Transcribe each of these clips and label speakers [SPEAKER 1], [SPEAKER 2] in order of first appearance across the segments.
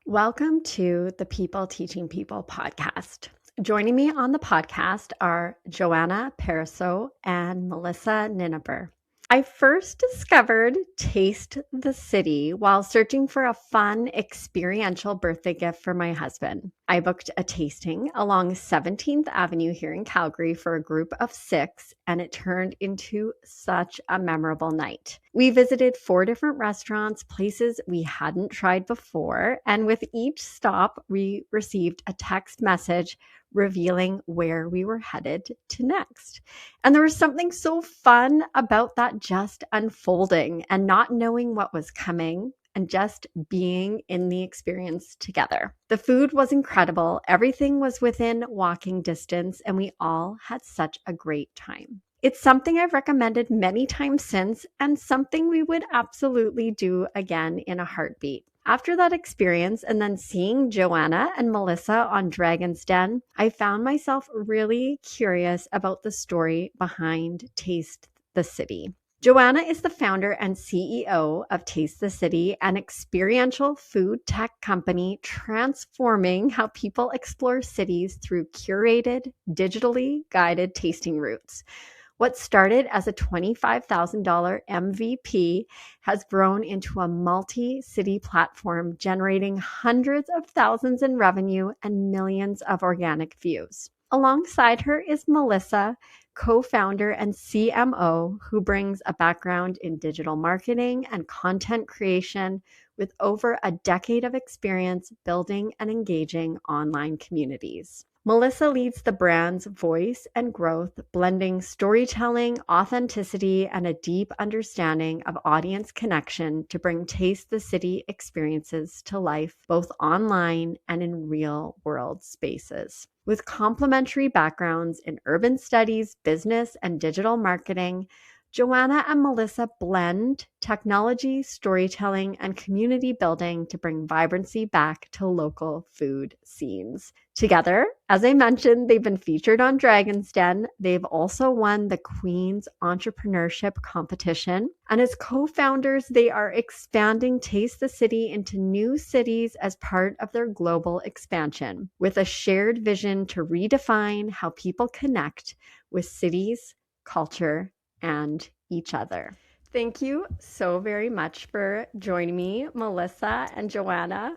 [SPEAKER 1] Welcome to the People Teaching People podcast. Joining me on the podcast are Joanna Pariseau and Melissa Ninaber. I first discovered Taste the City while searching for a fun experiential birthday gift for my husband. I booked a tasting along 17th Avenue here in Calgary for a group of 6, and it turned into such a memorable night. We visited 4 different restaurants, places we hadn't tried before, and with each stop, we received a text message revealing where we were headed to next. And there was something so fun about that just unfolding and not knowing what was coming and just being in the experience together. The food was incredible. Everything was within walking distance, and we all had such a great time. It's something I've recommended many times since, and something we would absolutely do again in a heartbeat. After that experience and then seeing Joanna and Melissa on Dragon's Den, I found myself really curious about the story behind Taste the City. Joanna is the founder and CEO of Taste the City, an experiential food tech company transforming how people explore cities through curated, digitally guided tasting routes. What started as a $25,000 MVP has grown into a multi-city platform, generating hundreds of thousands in revenue and millions of organic views. Alongside her is Melissa, co-founder and CMO, who brings a background in digital marketing and content creation with over a decade of experience building and engaging online communities. Melissa leads the brand's voice and growth, blending storytelling, authenticity, and a deep understanding of audience connection to bring Taste the City experiences to life, both online and in real-world spaces. With complementary backgrounds in urban studies, business, and digital marketing, Joanna and Melissa blend technology, storytelling, and community building to bring vibrancy back to local food scenes. Together, as I mentioned, they've been featured on Dragon's Den. They've also won the Queen's Entrepreneurship competition. And as co-founders, they are expanding Taste the City into new cities as part of their global expansion, with a shared vision to redefine how people connect with cities, culture, and each other. Thank you so very much for joining me, Melissa and Joanna.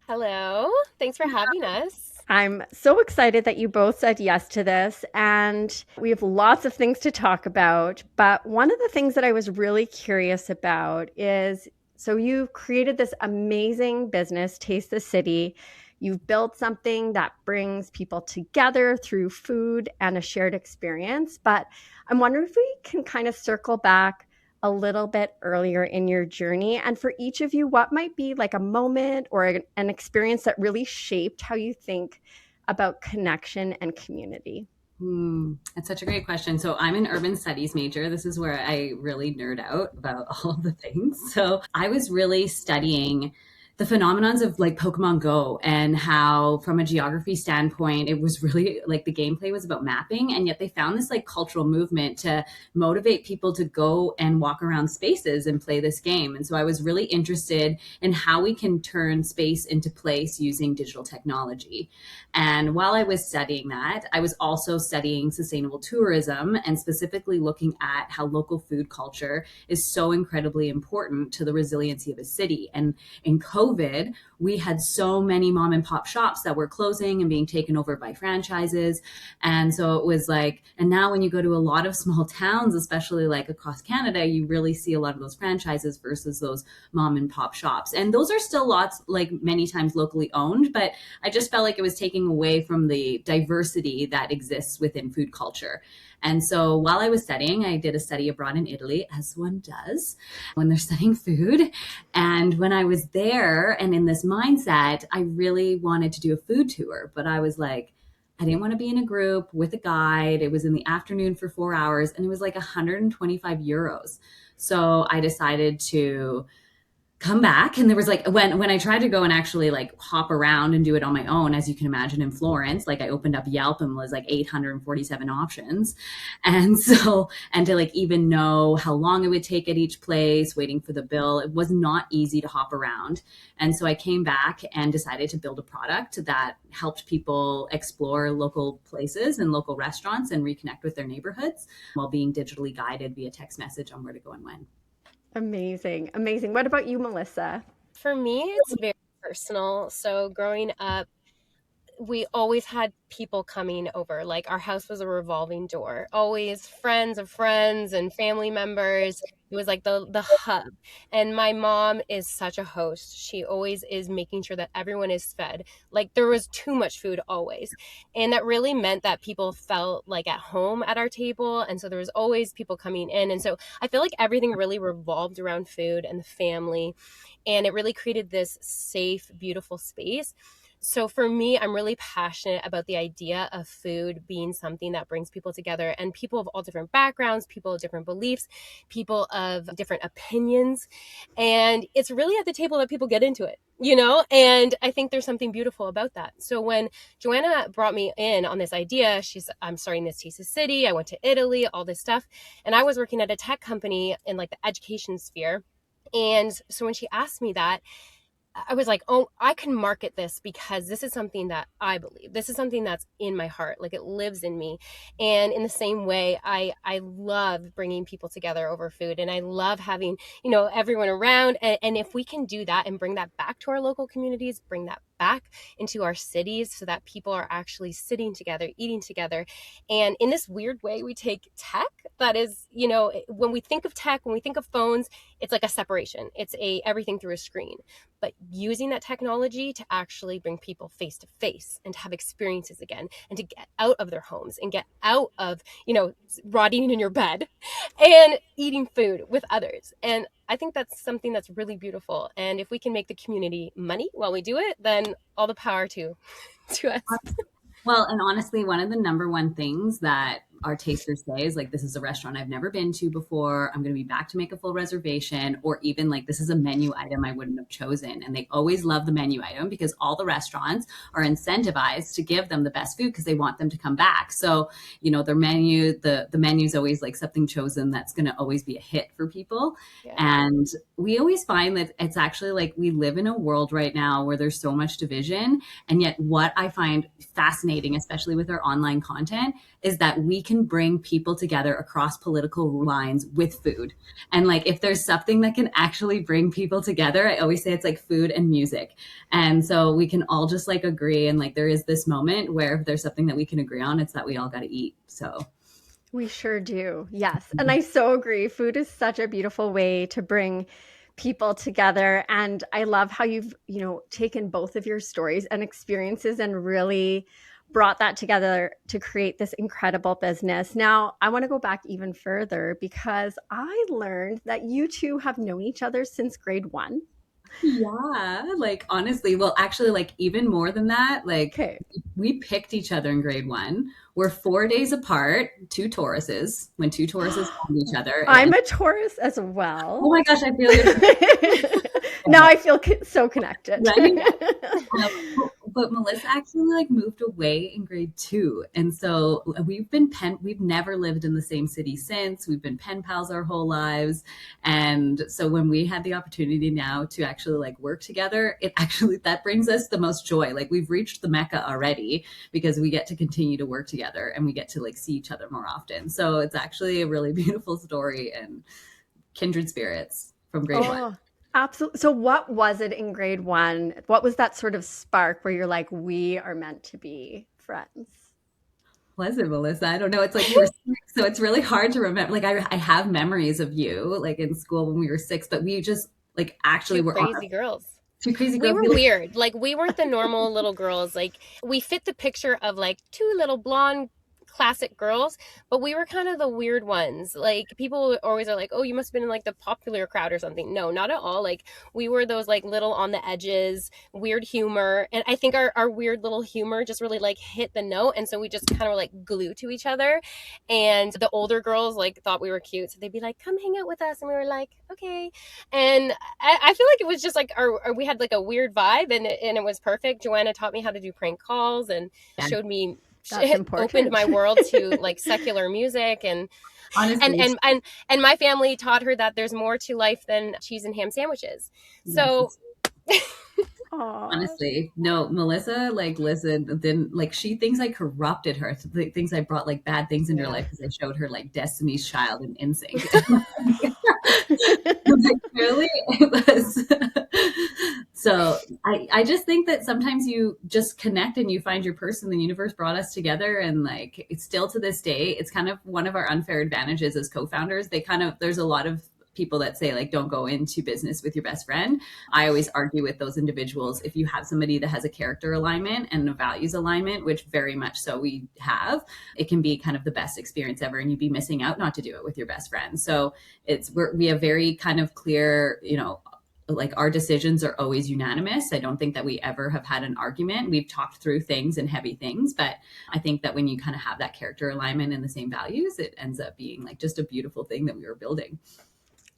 [SPEAKER 2] Hello. Thanks for having us.
[SPEAKER 1] I'm so excited that you both said yes to this, and we have lots of things to talk about. But one of the things that I was really curious about is, so you've created this amazing business, Taste the City. You've built something that brings people together through food and a shared experience. But I'm wondering if we can kind of circle back a little bit earlier in your journey. And for each of you, what might be like a moment or an experience that really shaped how you think about connection and community?
[SPEAKER 3] That's such a great question. So I'm an urban studies major. This is where I really nerd out about all of the things. So I was really studying the phenomenons of like Pokemon Go and how from a geography standpoint, it was really like the gameplay was about mapping. And yet they found this like cultural movement to motivate people to go and walk around spaces and play this game. And so I was really interested in how we can turn space into place using digital technology. And while I was studying that, I was also studying sustainable tourism and specifically looking at how local food culture is so incredibly important to the resiliency of a city. And in COVID, we had so many mom and pop shops that were closing and being taken over by franchises. And so it was like, and now when you go to a lot of small towns, especially like across Canada, you really see a lot of those franchises versus those mom and pop shops. And those are still lots, like many times locally owned, but I just felt like it was taking away from the diversity that exists within food culture. And so while I was studying, I did a study abroad in Italy, as one does when they're studying food. And when I was there and in this mindset, I really wanted to do a food tour, but I was like, I didn't want to be in a group with a guide. It was in the afternoon for 4 hours and it was like 125 euros. So I decided to come back. And there was like, when I tried to go and actually like hop around and do it on my own, as you can imagine, in Florence, like I opened up Yelp and was like 847 options. And so, and to like even know how long it would take at each place, waiting for the bill, it was not easy to hop around. And so I came back and decided to build a product that helped people explore local places and local restaurants and reconnect with their neighborhoods while being digitally guided via text message on where to go and when.
[SPEAKER 1] Amazing. Amazing. What about you, Melissa?
[SPEAKER 2] For me, it's very personal. So growing up, we always had people coming over. Like our house was a revolving door. Always friends of friends and family members. It was like the hub. And my mom is such a host. She always is making sure that everyone is fed. Like there was too much food always. And that really meant that people felt like at home at our table. And so there was always people coming in. And so I feel like everything really revolved around food and the family. And it really created this safe, beautiful space. So for me, I'm really passionate about the idea of food being something that brings people together, and people of all different backgrounds, people of different beliefs, people of different opinions. And it's really at the table that people get into it, you know? And I think there's something beautiful about that. So when Joanna brought me in on this idea, I'm starting this Taste of City. I went to Italy, all this stuff. And I was working at a tech company in like the education sphere. And so when she asked me that, I was like, oh, I can market this because this is something that I believe. This is something that's in my heart. Like it lives in me. And in the same way, I love bringing people together over food, and I love having, you know, everyone around. And if we can do that and bring that back to our local communities, bring that back into our cities so that people are actually sitting together, eating together. And in this weird way, we take tech that is, you know, when we think of tech, when we think of phones, it's like a separation. It's everything through a screen. But using that technology to actually bring people face to face and to have experiences again, and to get out of their homes and get out of, you know, rotting in your bed and eating food with others. And I think that's something that's really beautiful. And if we can make the community money while we do it, then all the power to us.
[SPEAKER 3] Well, and honestly, one of the number one things that our tasters say is like, this is a restaurant I've never been to before. I'm going to be back to make a full reservation, or even like, this is a menu item I wouldn't have chosen. And they always love the menu item because all the restaurants are incentivized to give them the best food because they want them to come back. So, you know, their menu, the menu is always like something chosen that's going to always be a hit for people.
[SPEAKER 2] Yeah.
[SPEAKER 3] And we always find that it's actually like, we live in a world right now where there's so much division. And yet what I find fascinating, especially with our online content, is that we can bring people together across political lines with food. And like, if there's something that can actually bring people together, I always say it's like food and music. And so we can all just like agree. And like, there is this moment where if there's something that we can agree on, it's that we all got to eat. So
[SPEAKER 1] We sure do. Yes. And I so agree. Food is such a beautiful way to bring people together. And I love how you've, you know, taken both of your stories and experiences and really brought that together to create this incredible business. Now, I want to go back even further because I learned that you two have known each other since grade 1.
[SPEAKER 3] yeah, like honestly, well, actually, like even more than that, like
[SPEAKER 1] Okay.
[SPEAKER 3] we picked each other in grade 1. We're 4 days apart, two Tauruses, when two Tauruses found each other.
[SPEAKER 1] I'm a Taurus as well.
[SPEAKER 3] Oh my gosh, I feel you.
[SPEAKER 1] Now I feel so connected.
[SPEAKER 3] Right? But Melissa actually like moved away in grade 2. And so we've never lived in the same city since. We've been pen pals our whole lives. And so when we had the opportunity now to actually like work together, that brings us the most joy. Like we've reached the Mecca already because we get to continue to work together and we get to like see each other more often. So it's actually a really beautiful story and kindred spirits from grade 1.
[SPEAKER 1] Absolutely. So what was it in grade 1? What was that sort of spark where you're like, we are meant to be friends?
[SPEAKER 3] Was it, Melissa? I don't know. It's like we were 6, so it's really hard to remember. Like I have memories of you like in school when we were 6, but we just like actually were
[SPEAKER 2] crazy girls.
[SPEAKER 3] Two crazy girls.
[SPEAKER 2] We were weird. Like we weren't the normal little girls. Like we fit the picture of like two little blonde classic girls, but we were kind of the weird ones. Like people always are like, oh, you must have been in like the popular crowd or something. No, not at all. Like we were those like little on the edges, weird humor. And I think our weird little humor just really like hit the note. And so we just kind of were like glued to each other. And the older girls like thought we were cute. So they'd be like, come hang out with us. And we were like, okay. And I feel like it was just like we had like a weird vibe, and it was perfect. Joanna taught me how to do prank calls and showed me, opened my world to like secular music, and honestly, and my family taught her that there's more to life than cheese and ham sandwiches. So
[SPEAKER 3] honestly, no, Melissa, like, listen, then like she thinks I corrupted her, thinks I brought like bad things into her life because I showed her like Destiny's Child and NSYNC. Like, really, it was. So I just think that sometimes you just connect and you find your person. The universe brought us together, and like it's still to this day, it's kind of one of our unfair advantages as co-founders. There's a lot of people that say like don't go into business with your best friend. I always argue with those individuals. If you have somebody that has a character alignment and a values alignment, which very much so we have, it can be kind of the best experience ever, and you'd be missing out not to do it with your best friend. So we have very kind of clear, like our decisions are always unanimous. I don't think that we ever have had an argument. We've talked through things and heavy things, but I think that when you kind of have that character alignment and the same values, it ends up being like just a beautiful thing that we were building.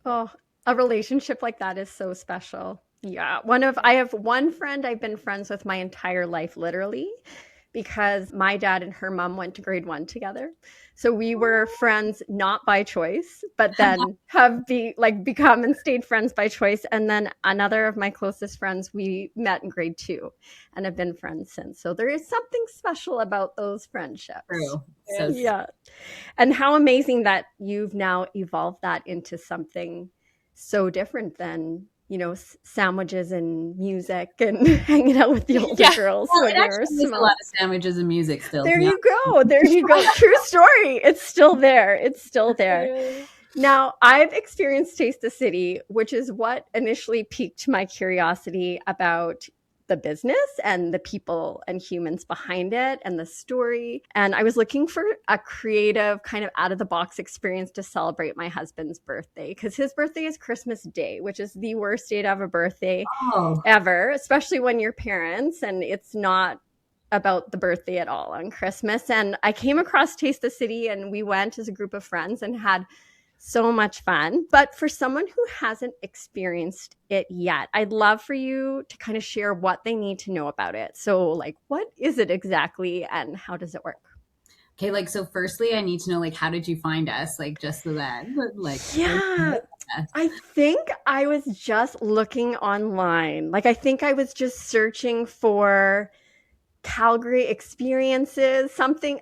[SPEAKER 1] Oh, a relationship like that is so special. Yeah. I have one friend I've been friends with my entire life, literally, because my dad and her mom went to grade 1 together. So we were friends not by choice, but then have become and stayed friends by choice. And then another of my closest friends, we met in grade 2 and have been friends since. So there is something special about those friendships.
[SPEAKER 3] True.
[SPEAKER 1] So yeah. And how amazing that you've now evolved that into something so different than, sandwiches and music and hanging out with the older girls.
[SPEAKER 3] Well, when you're small. A lot of sandwiches and music still.
[SPEAKER 1] There you go. True story. It's still there. Now, I've experienced Taste the City, which is what initially piqued my curiosity about the business and the people and humans behind it and the story. And I was looking for a creative kind of out of the box experience to celebrate my husband's birthday, because his birthday is Christmas Day, which is the worst day to have a birthday ever, especially when you're parents and it's not about the birthday at all on Christmas. And I came across Taste the City and we went as a group of friends and had so much fun. But for someone who hasn't experienced it yet, I'd love for you to kind of share what they need to know about it. So like, what is it exactly and how does it work?
[SPEAKER 3] Okay, like, so firstly, I need to know, like, how did you find us? Like, just so that, like,
[SPEAKER 1] yeah, I think I was just looking online. Like, I think I was just searching for Calgary experiences, something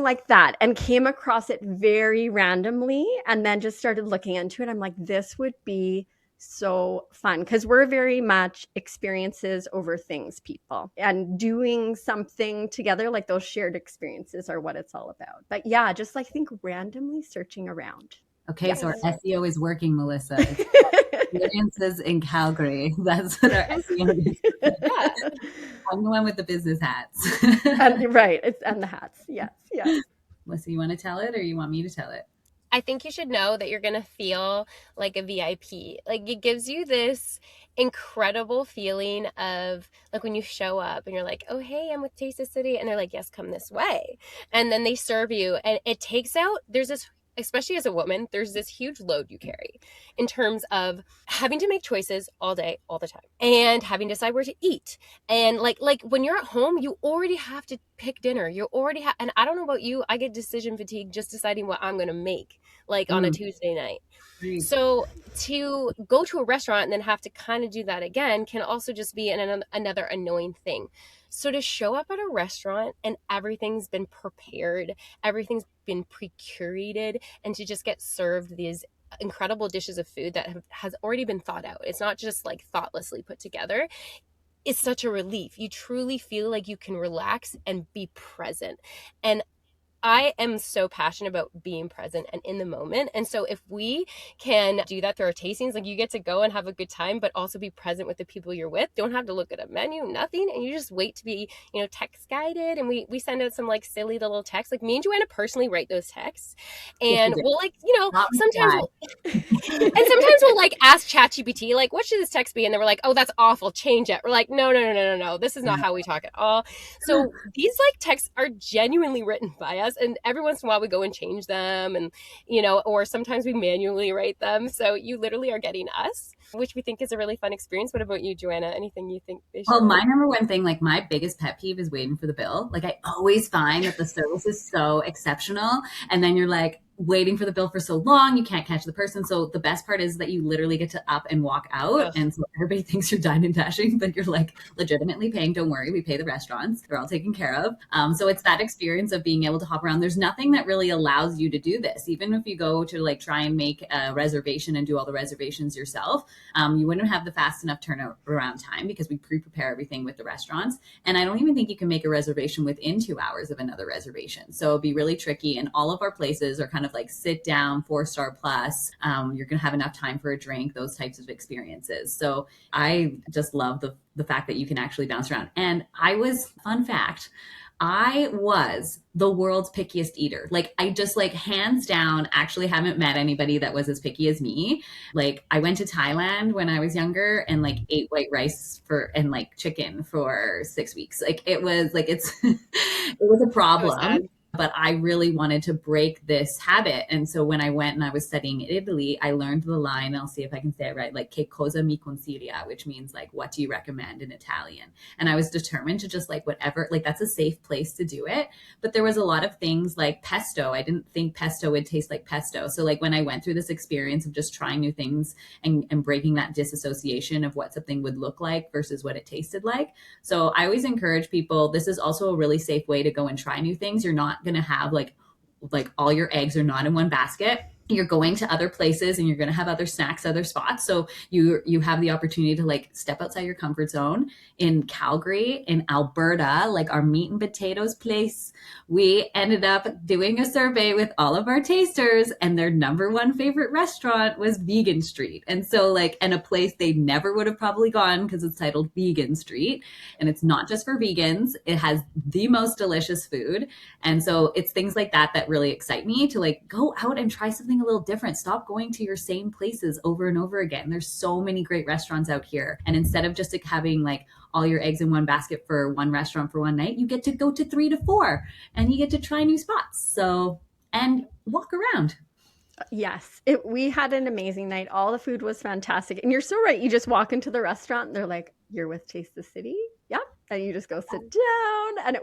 [SPEAKER 1] like that, and came across it very randomly and then just started looking into it. I'm like, this would be so fun, because we're very much experiences over things people, and doing something together, like those shared experiences are what it's all about. But yeah, just like think randomly searching around.
[SPEAKER 3] Okay, yes. So our SEO is working, Melissa. Experiences in Calgary. That's what our SEO is. Yeah. I'm the one with the business hats.
[SPEAKER 1] Right. And the hats. Yes.
[SPEAKER 3] Melissa, you want to tell it or you want me to tell it?
[SPEAKER 2] I think you should know that you're going to feel like a VIP. Like, it gives you this incredible feeling of like when you show up and you're like, oh, hey, I'm with Taste the City. And they're like, yes, come this way. And then they serve you, and it takes out, there's this, especially as a woman, there's this huge load you carry in terms of having to make choices all day, all the time, and having to decide where to eat. And like when you're at home, you already have to pick dinner. You already have, and I don't know about you, I get decision fatigue just deciding what I'm going to make, like on a Tuesday night. So to go to a restaurant and then have to kind of do that again can also just be another annoying thing. So to show up at a restaurant and everything's been prepared, everything's been pre-curated, and to just get served these incredible dishes of food that has already been thought out. It's not just like thoughtlessly put together. It's such a relief. You truly feel like you can relax and be present. And I am so passionate about being present and in the moment. And so if we can do that through our tastings, like you get to go and have a good time, but also be present with the people you're with, don't have to look at a menu, nothing. And you just wait to be, text guided. And we send out some like silly little texts. Like me and Joanna personally write those texts.
[SPEAKER 3] Yes,
[SPEAKER 2] And
[SPEAKER 3] we do.
[SPEAKER 2] we'll like,
[SPEAKER 3] Not me,
[SPEAKER 2] sometimes
[SPEAKER 3] guy.
[SPEAKER 2] and sometimes we'll like ask ChatGPT, like, what should this text be? And then we're like, oh, that's awful. Change it. We're like, no. This is not how we talk at all. So these like texts are genuinely written by us. And every once in a while we go and change them and, or sometimes we manually write them. So you literally are getting us, which we think is a really fun experience. What about you, Joanna? Anything you think they should?
[SPEAKER 3] Well, my number one thing, like my biggest pet peeve is waiting for the bill. Like I always find that the service is so exceptional. And then you're like waiting for the bill for so long, you can't catch the person. So the best part is that you literally get to up and walk out.
[SPEAKER 2] Ugh.
[SPEAKER 3] And so everybody thinks you're dine and dashing, but you're like legitimately paying. Don't worry, we pay the restaurants. They're all taken care of. So it's that experience of being able to hop around. There's nothing that really allows you to do this. Even if you go to like try and make a reservation and do all the reservations yourself, you wouldn't have the fast enough turnaround time because we pre-prepare everything with the restaurants. And I don't even think you can make a reservation within 2 hours of another reservation. So it'd be really tricky. And all of our places are kind of like sit down, 4-star plus. You're going to have enough time for a drink, those types of experiences. So I just love the fact that you can actually bounce around. And fun fact, I was the world's pickiest eater. Like I just like hands down actually haven't met anybody that was as picky as me. Like I went to Thailand when I was younger and like ate white rice and like chicken for 6 weeks. Like it was like it was a problem. But I really wanted to break this habit. And so when I went and I was studying in Italy, I learned the line, I'll see if I can say it right, like, che cosa mi consiglia, which means like, what do you recommend in Italian? And I was determined to just like whatever, like that's a safe place to do it. But there was a lot of things like pesto. I didn't think pesto would taste like pesto. So like when I went through this experience of just trying new things and breaking that disassociation of what something would look like versus what it tasted like. So I always encourage people, this is also a really safe way to go and try new things. You're not going to have like all your eggs are not in one basket. You're going to other places and you're going to have other snacks, other spots. So you have the opportunity to like step outside your comfort zone. In Calgary, in Alberta, like our meat and potatoes place, we ended up doing a survey with all of our tasters and their number one favorite restaurant was Vegan Street. And so like, and a place they never would have probably gone because it's titled Vegan Street. And it's not just for vegans. It has the most delicious food. And so it's things like that that really excite me to like go out and try something a little different. Stop going to your same places over and over again. There's so many great restaurants out here. And instead of just like having like all your eggs in one basket for one restaurant for one night, you get to go to 3 to 4 and you get to try new spots. So, and walk around.
[SPEAKER 1] Yes, we had an amazing night. All the food was fantastic. And you're so right. You just walk into the restaurant and they're like, you're with Taste the City? Yep. And you just go sit down. And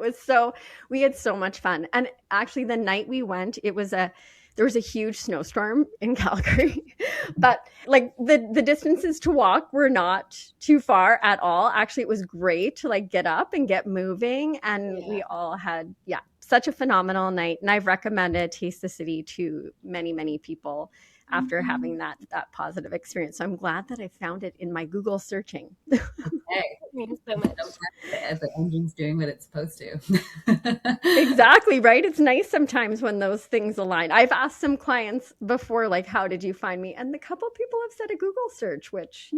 [SPEAKER 1] we had so much fun. And actually the night we went, there was a huge snowstorm in Calgary, but like the distances to walk were not too far at all. Actually, it was great to like get up and get moving. And we all had, such a phenomenal night. And I've recommended Taste the City to many, many people after having that positive experience. So I'm glad that I found it in my Google searching.
[SPEAKER 3] Okay. It means so much. The engine's doing what it's supposed to.
[SPEAKER 1] Exactly, right? It's nice sometimes when those things align. I've asked some clients before, like, how did you find me? And a couple of people have said a Google search, which,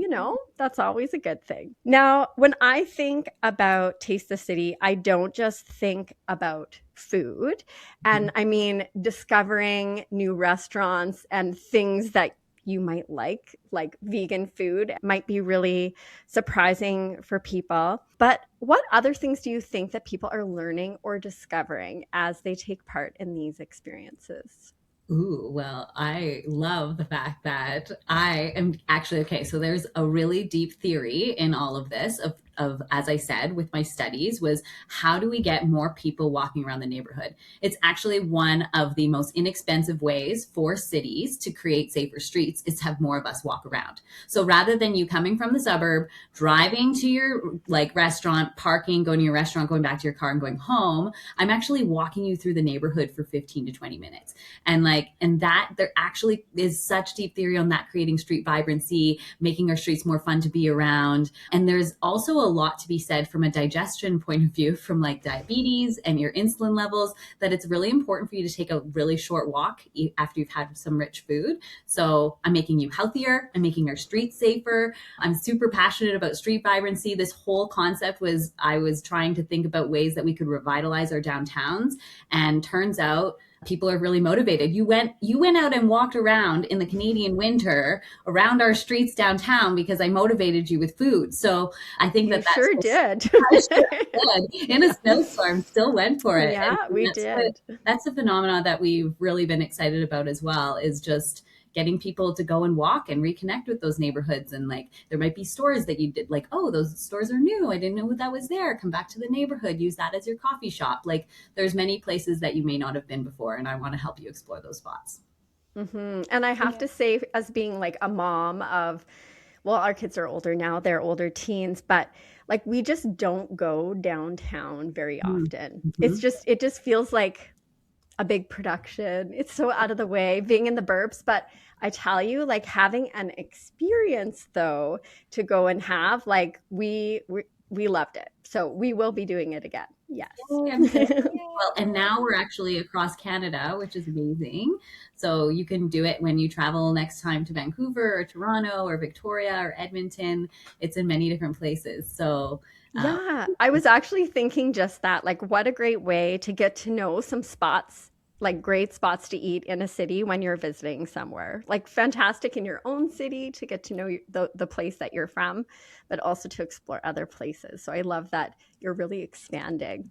[SPEAKER 1] that's always a good thing. Now, when I think about Taste the City, I don't just think about food. And I mean, discovering new restaurants and things that you might like vegan food might be really surprising for people. But what other things do you think that people are learning or discovering as they take part in these experiences?
[SPEAKER 3] Ooh, well, I love the fact that I am actually, okay, so there's a really deep theory in all of this of, as I said, with my studies was how do we get more people walking around the neighborhood? It's actually one of the most inexpensive ways for cities to create safer streets is to have more of us walk around. So rather than you coming from the suburb, driving to your like restaurant, parking, going to your restaurant, going back to your car and going home, I'm actually walking you through the neighborhood for 15 to 20 minutes. And that there actually is such deep theory on that, creating street vibrancy, making our streets more fun to be around. And there's also a a lot to be said from a digestion point of view, from like diabetes and your insulin levels, that it's really important for you to take a really short walk after you've had some rich food. So I'm making you healthier. I'm making our streets safer. I'm super passionate about street vibrancy. This whole concept was, I was trying to think about ways that we could revitalize our downtowns, and turns out people are really motivated. You went out and walked around in the Canadian winter around our streets downtown because I motivated you with food. So I think
[SPEAKER 1] You sure did.
[SPEAKER 3] I sure did. In a snowstorm, still went for it.
[SPEAKER 1] Yeah,
[SPEAKER 3] and
[SPEAKER 1] we
[SPEAKER 3] that's
[SPEAKER 1] did.
[SPEAKER 3] that's a phenomenon that we've really been excited about as well, is just getting people to go and walk and reconnect with those neighborhoods. And like, there might be stores that you did like, oh, those stores are new, I didn't know that was there, come back to the neighborhood, use that as your coffee shop. Like, there's many places that you may not have been before, and I want to help you explore those spots.
[SPEAKER 1] And I have to say, as being like a mom of, well, our kids are older now, they're older teens, but like we just don't go downtown very often.
[SPEAKER 3] Mm-hmm.
[SPEAKER 1] It just feels like a big production. It's so out of the way being in the burbs. But I tell you, like having an experience though to go and have, like we loved it. So we will be doing it again. Yes.
[SPEAKER 3] Well, and now we're actually across Canada, which is amazing. So you can do it when you travel next time to Vancouver or Toronto or Victoria or Edmonton. It's in many different places. So
[SPEAKER 1] Yeah, I was actually thinking just that. Like, what a great way to get to know some spots, like great spots to eat in a city when you're visiting somewhere. Like, fantastic in your own city to get to know the place that you're from, but also to explore other places. So I love that you're really expanding.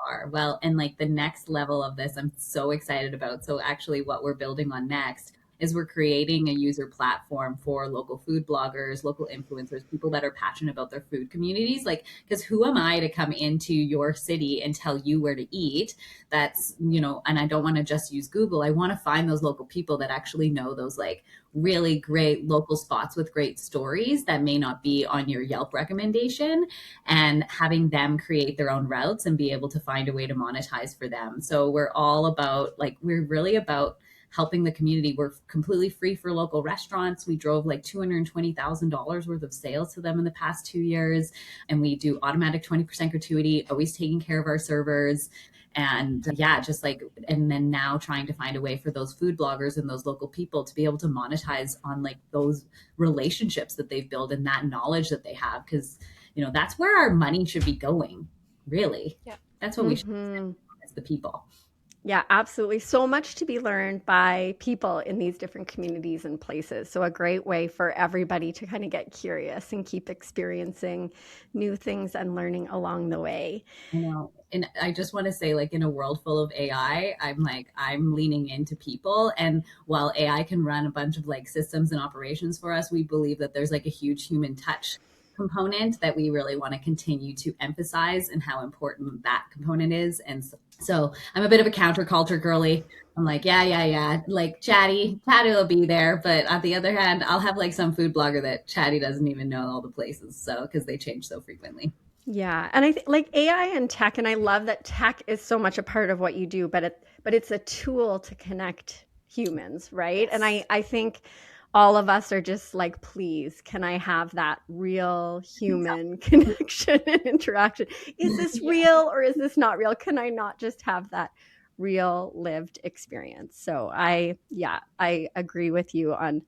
[SPEAKER 3] are. Well, and like the next level of this, I'm so excited about. So, actually, what we're building on next is we're creating a user platform for local food bloggers, local influencers, people that are passionate about their food communities. Like, because who am I to come into your city and tell you where to eat? That's, and I don't want to just use Google. I want to find those local people that actually know those like really great local spots with great stories that may not be on your Yelp recommendation, and having them create their own routes and be able to find a way to monetize for them. So we're all about, like, we're really about helping the community. We're completely free for local restaurants. We drove like $220,000 worth of sales to them in the past 2 years. And we do automatic 20% gratuity, always taking care of our servers. And yeah, just like, and then now trying to find a way for those food bloggers and those local people to be able to monetize on like those relationships that they've built and that knowledge that they have. Because, that's where our money should be going, really.
[SPEAKER 2] Yeah.
[SPEAKER 3] That's what we should do as the people.
[SPEAKER 1] Yeah, absolutely. So much to be learned by people in these different communities and places. So a great way for everybody to kind of get curious and keep experiencing new things and learning along the way.
[SPEAKER 3] And I just want to say, like, in a world full of AI, I'm leaning into people. And while AI can run a bunch of like systems and operations for us, we believe that there's like a huge human touch component that we really want to continue to emphasize, and how important that component is. And so I'm a bit of a counterculture girly. I'm like, yeah. Like Chatty will be there. But on the other hand, I'll have like some food blogger that Chatty doesn't even know all the places. So, because they change so frequently.
[SPEAKER 1] Yeah, and I think like AI and tech, and I love that tech is so much a part of what you do, but it's a tool to connect humans, right? And I think all of us are just like, please, can I have that real human connection and interaction? Is this real or is this not real? Can I not just have that real lived experience? So I agree with you on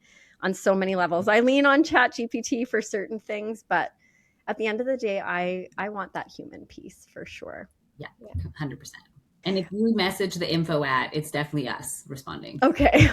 [SPEAKER 1] so many levels. I lean on ChatGPT for certain things, but at the end of the day, I want that human piece for sure.
[SPEAKER 3] Yeah, 100%. And if you message the info it's definitely us responding.
[SPEAKER 1] Okay.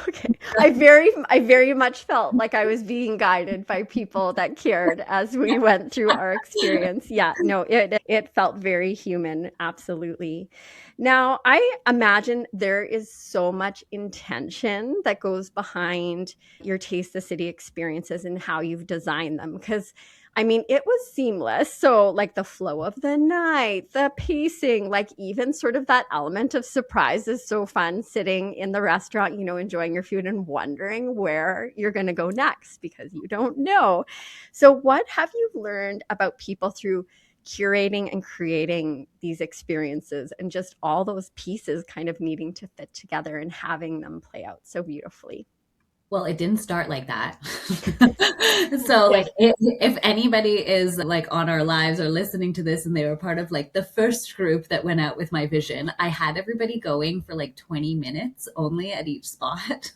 [SPEAKER 1] I very much felt like I was being guided by people that cared as we went through our experience. Yeah, no, it felt very human. Absolutely. Now, I imagine there is so much intention that goes behind your Taste the City experiences and how you've designed them, because I mean, it was seamless. So, like the flow of the night, the pacing, like even sort of that element of surprise is so fun, sitting in the restaurant, enjoying your food and wondering where you're going to go next because you don't know. So, what have you learned about people through curating and creating these experiences, and just all those pieces kind of needing to fit together and having them play out so beautifully?
[SPEAKER 3] Well, it didn't start like that. So
[SPEAKER 2] Yeah.
[SPEAKER 3] like if anybody is like on our lives or listening to this and they were part of like the first group that went out with my vision, I had everybody going for like 20 minutes only at each spot.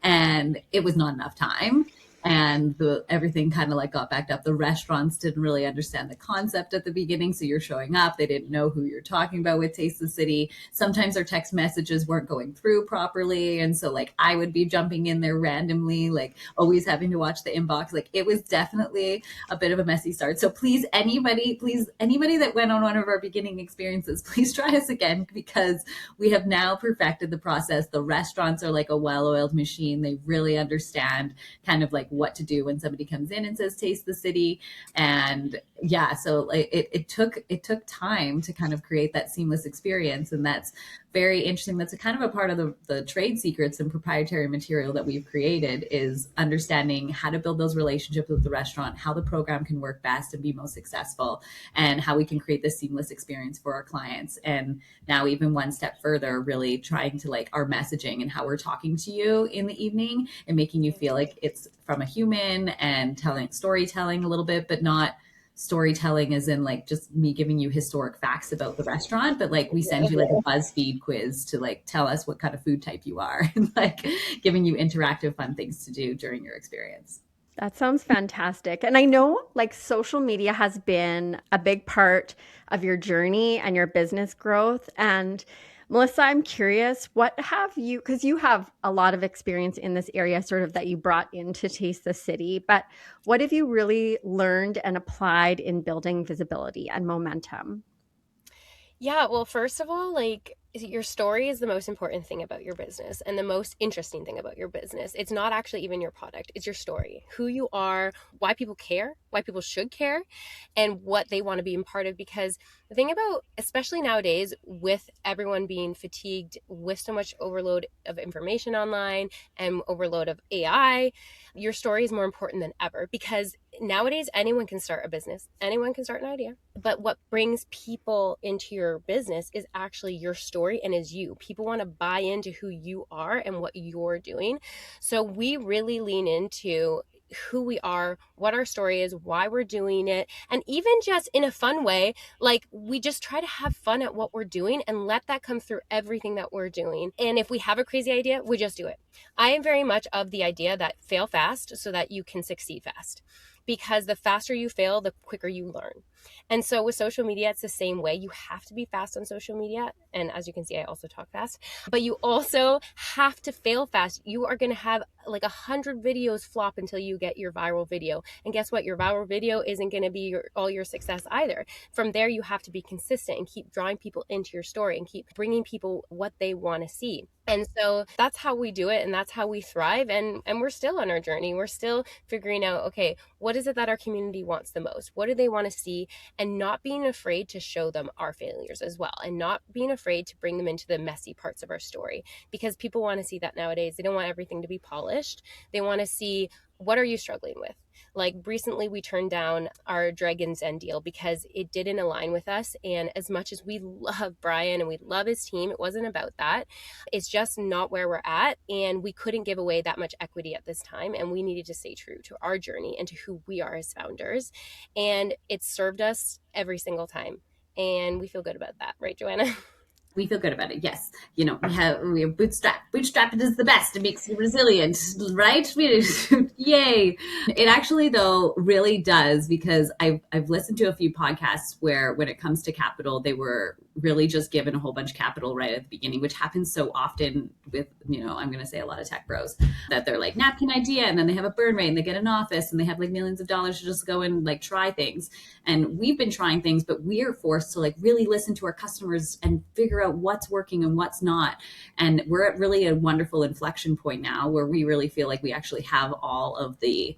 [SPEAKER 3] And it was not enough time. And everything kind of like got backed up. The restaurants didn't really understand the concept at the beginning. So you're showing up. They didn't know who you're talking about with Taste the City. Sometimes our text messages weren't going through properly. And so like I would be jumping in there randomly, like always having to watch the inbox. Like it was definitely a bit of a messy start. So please, anybody that went on one of our beginning experiences, please try us again, because we have now perfected the process. The restaurants are like a well-oiled machine. They really understand kind of like what to do when somebody comes in and says Taste the City. And yeah, so it took time to kind of create that seamless experience. And that's very interesting. That's a kind of a part of the trade secrets and proprietary material that we've created, is understanding how to build those relationships with the restaurant, how the program can work best and be most successful, and how we can create this seamless experience for our clients. And now even one step further, really trying to like our messaging and how we're talking to you in the evening and making you feel like it's from a human, and storytelling a little bit, but not storytelling as in like just me giving you historic facts about the restaurant, but like we send you like a BuzzFeed quiz to like tell us what kind of food type you are, and like giving you interactive fun things to do during your experience.
[SPEAKER 1] That sounds fantastic. And I know like social media has been a big part of your journey and your business growth. And Melissa, I'm curious, what have you, because you have a lot of experience in this area, sort of that you brought into Taste the City, but what have you really learned and applied in building visibility and momentum?
[SPEAKER 2] Yeah, well, first of all, like your story is the most important thing about your business and the most interesting thing about your business. It's not actually even your product, it's your story, who you are, why people care, why people should care, and what they want to be a part of. Because the thing about, especially nowadays, with everyone being fatigued with so much overload of information online and overload of AI, your story is more important than ever, because nowadays anyone can start a business, anyone can start an idea, but what brings people into your business is actually your story and is you. People want to buy into who you are and what you're doing. So we really lean into who we are, what our story is, why we're doing it, and even just in a fun way, like we just try to have fun at what we're doing and let that come through everything that we're doing. And if we have a crazy idea, we just do it. I am very much of the idea that fail fast so that you can succeed fast, because the faster you fail, the quicker you learn. And so with social media, it's the same way. You have to be fast on social media. And as you can see, I also talk fast, but you also have to fail fast. You are going to have like 100 videos flop until you get your viral video. And guess what? Your viral video isn't going to be all your success either. From there, you have to be consistent and keep drawing people into your story and keep bringing people what they want to see. And so that's how we do it, and that's how we thrive. And we're still on our journey. We're still figuring out, okay, what is it that our community wants the most? What do they want to see? And not being afraid to show them our failures as well, and not being afraid to bring them into the messy parts of our story, because people want to see that nowadays. They don't want everything to be polished. They want to see, what are you struggling with? Like recently we turned down our Dragon's Den deal because it didn't align with us. And as much as we love Brian and we love his team, it wasn't about that. It's just not where we're at. And we couldn't give away that much equity at this time. And we needed to stay true to our journey and to who we are as founders. And it served us every single time. And we feel good about that, right, Joanna?
[SPEAKER 3] We feel good about it. Yes. We have bootstrap. Bootstrap is the best. It makes you resilient, right? Yay. It actually though really does, because I've listened to a few podcasts where when it comes to capital, they were really just given a whole bunch of capital right at the beginning, which happens so often with, I'm going to say a lot of tech bros, that they're like napkin idea, and then they have a burn rate and they get an office and they have like millions of dollars to just go and like try things. And we've been trying things, but we are forced to like really listen to our customers and figure out what's working and what's not. And we're at really a wonderful inflection point now where we really feel like we actually have all of the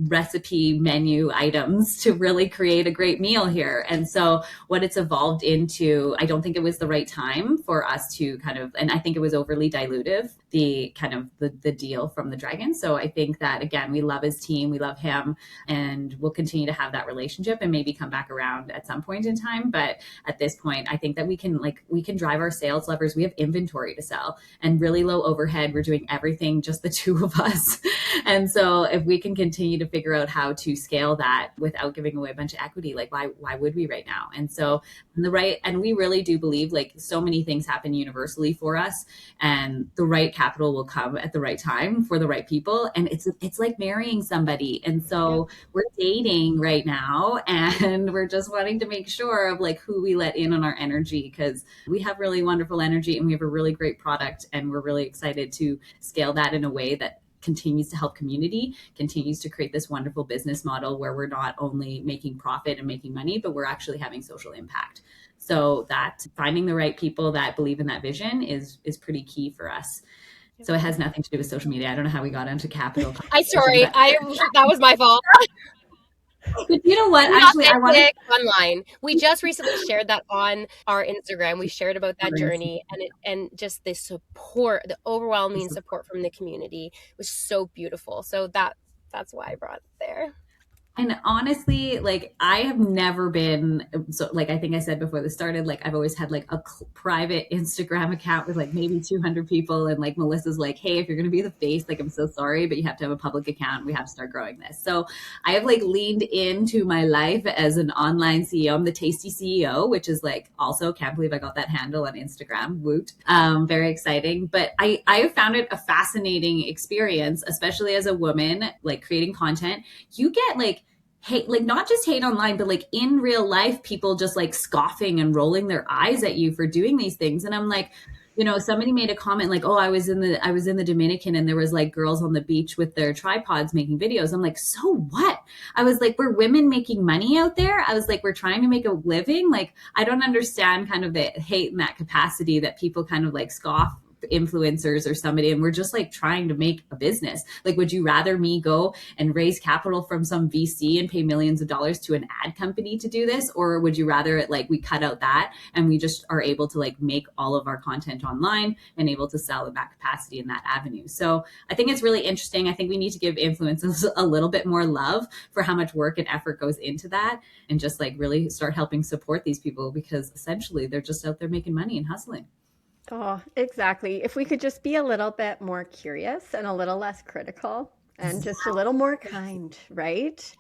[SPEAKER 3] recipe menu items to really create a great meal here. And so what it's evolved into, I don't think it was the right time for us to kind of, and I think it was overly dilutive the kind of the deal from the dragon. So I think that, again, we love his team, we love him, and we'll continue to have that relationship and maybe come back around at some point in time. But at this point, I think that we can drive our sales levers. We have inventory to sell and really low overhead. We're doing everything, just the two of us. And so if we can continue to figure out how to scale that without giving away a bunch of equity, like why would we right now? And so and we really do believe like so many things happen universally for us, and the right capital will come at the right time for the right people. And it's like marrying somebody. And so we're dating right now, and we're just wanting to make sure of like who we let in on our energy, because we have really wonderful energy and we have a really great product, and we're really excited to scale that in a way that continues to help community, continues to create this wonderful business model where we're not only making profit and making money, but we're actually having social impact. So that finding the right people that believe in that vision is pretty key for us. So it has nothing to do with social media. I don't know how we got into capital.
[SPEAKER 2] That was my fault.
[SPEAKER 3] But you know what? Actually, I want to
[SPEAKER 2] online. We just recently shared that on our Instagram. We shared about that journey, and just the support, the overwhelming support from the community was so beautiful. So that's why I brought it there.
[SPEAKER 3] And honestly, like I have never been, so like I think I said before this started, like I've always had like a private Instagram account with like maybe 200 people. And like Melissa's like, hey, if you're going to be the face, like I'm so sorry, but you have to have a public account. We have to start growing this. So I have like leaned into my life as an online CEO. I'm the Tasty CEO, which is like also can't believe I got that handle on Instagram. Woot. Very exciting. But I have found it a fascinating experience, especially as a woman, like creating content. You get like hate, like not just hate online, but like in real life, people just like scoffing and rolling their eyes at you for doing these things. And I'm like, you know, somebody made a comment like, oh, I was in the Dominican and there was like girls on the beach with their tripods making videos. I'm like, so what? I was like, we're women making money out there. I was like, we're trying to make a living. Like, I don't understand kind of the hate in that capacity that people kind of like scoff influencers or somebody, and we're just like trying to make a business. Like, would you rather me go and raise capital from some VC and pay millions of dollars to an ad company to do this? Or would you rather it like we cut out that and we just are able to like make all of our content online and able to sell in that capacity in that avenue? So I think it's really interesting. I think we need to give influencers a little bit more love for how much work and effort goes into that, and just like really start helping support these people, because essentially they're just out there making money and hustling.
[SPEAKER 1] Oh, exactly. If we could just be a little bit more curious and a little less critical and just a little more kind, right?